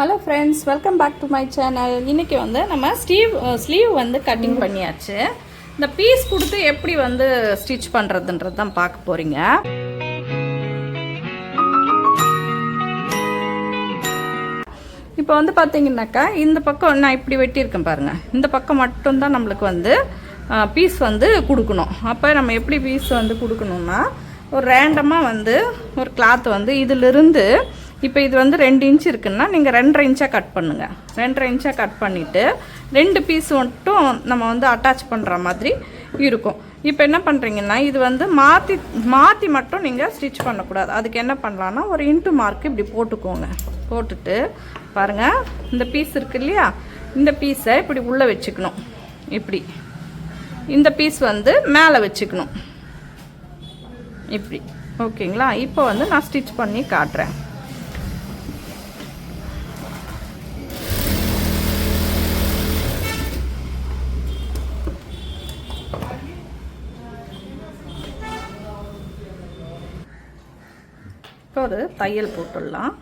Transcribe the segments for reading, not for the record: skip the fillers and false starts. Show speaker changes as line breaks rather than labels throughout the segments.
Hello friends, welcome back to my channel. இன்றைக்கி வந்து நம்ம ஸ்லீவ் வந்து கட்டிங் பண்ணியாச்சு. இந்த பீஸ் கொடுத்து எப்படி வந்து ஸ்டிச் பண்ணுறதுன்றது தான் பார்க்க போகிறீங்க. இப்போ வந்து பார்த்தீங்கன்னாக்கா இந்த பக்கம் நான் இப்படி வெட்டியிருக்கேன் பாருங்கள். இந்த பக்கம் மட்டும்தான் நம்மளுக்கு வந்து பீஸ் வந்து கொடுக்கணும். அப்போ நம்ம எப்படி பீஸ் வந்து கொடுக்கணுன்னா, ஒரு ரேண்டமாக வந்து ஒரு கிளாத் வந்து இதிலிருந்து இப்போ இது வந்து 2 இன்ச் இருக்குன்னா நீங்கள் 2.5 இன்ச்சாக கட் பண்ணுங்கள். 2.5 இன்ச்சாக கட் பண்ணிவிட்டு 2 பீஸ் மட்டும் நம்ம வந்து அட்டாச் பண்ணுற மாதிரி இருக்கும். இப்போ என்ன பண்ணுறீங்கன்னா, இது வந்து மாற்றி மட்டும் நீங்கள் ஸ்டிச் பண்ணக்கூடாது. அதுக்கு என்ன பண்ணலான்னா, ஒரு இன்ட்டு மார்க் இப்படி போட்டுக்கோங்க. போட்டுட்டு பாருங்கள், இந்த பீஸ் இருக்கு இல்லையா, இந்த பீஸை இப்படி உள்ளே வச்சுக்கணும். இப்படி இந்த பீஸ் வந்து மேலே வச்சுக்கணும் இப்படி. ஓகேங்களா? இப்போ வந்து நான் ஸ்டிச் பண்ணி காட்டுறேன். இப்போ ஒரு தையல் போட்டுடலாம்.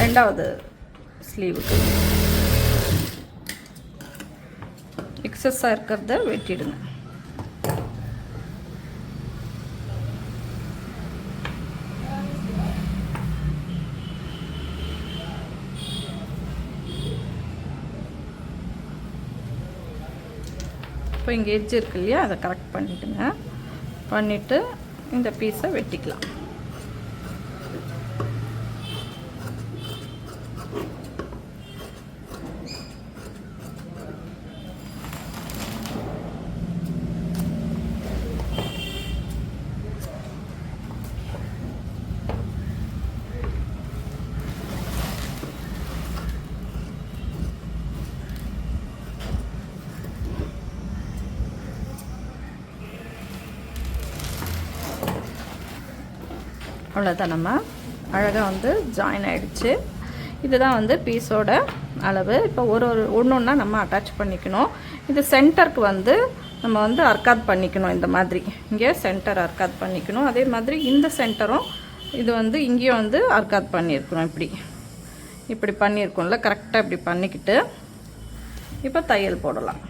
ரெண்டாவது ஸ்லீவுக்கு எக்ஸஸாக இருக்கிறத வெட்டிடுங்க. இப்போ இங்கே எட்ஜ் இருக்கு இல்லையா, அதை கரெக்ட் பண்ணிவிடுங்க. பண்ணிவிட்டு இந்த பீஸை வெட்டிக்கலாம். அவ்வளோதான், நம்ம அழகாக வந்து ஜாயின் ஆகிடுச்சு. இதுதான் வந்து பீஸோட அளவு. இப்போ ஒன்று ஒன்றா நம்ம அட்டாச் பண்ணிக்கணும். இது சென்டருக்கு வந்து நம்ம வந்து அர்க்காத் பண்ணிக்கணும். இந்த மாதிரி இங்கே சென்டர் அர்க்காத் பண்ணிக்கணும். அதே மாதிரி இந்த சென்டரும் இது வந்து இங்கேயும் வந்து அர்க்காத் பண்ணியிருக்கணும். இப்படி பண்ணியிருக்கோம்ல, கரெக்டாக இப்படி பண்ணிக்கிட்டு இப்போ தையல் போடலாம்.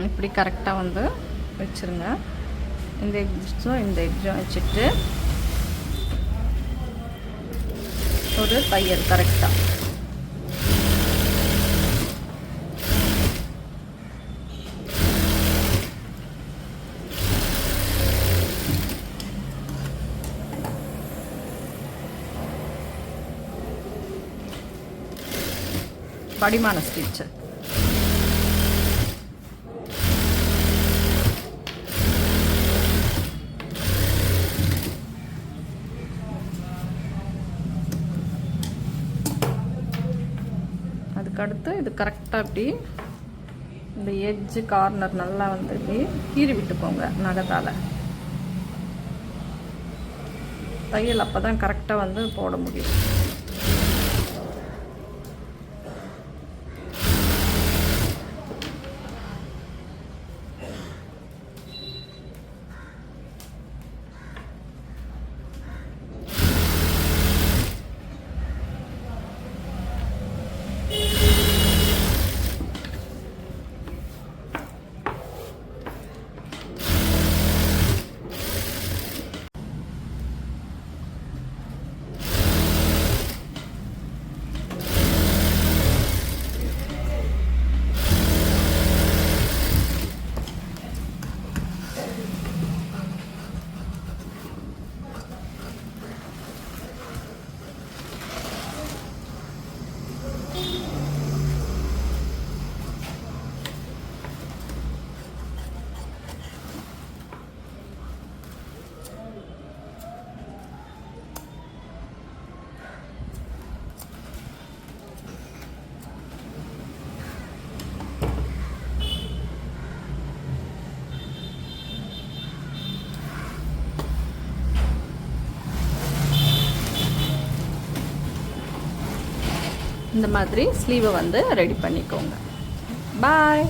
இப்படி கரெக்டாக வந்து வச்சுருங்க. இந்த எட்ஜும் வச்சுட்டு ஒரு தையல் கரெக்டாக. படிமான ஸ்டிச்சு. அதுக்கடுத்து இது கரெக்டாக இப்படி இந்த எட்ஜு கார்னர் நல்லா வந்து இப்படி கீறி விட்டுக்கோங்க நகத்தால். தையல் அப்போ தான் கரெக்டாக வந்து போட முடியும். இந்த மாதிரி ஸ்லீவை வந்து ரெடி பண்ணிக்கோங்க. பாய்.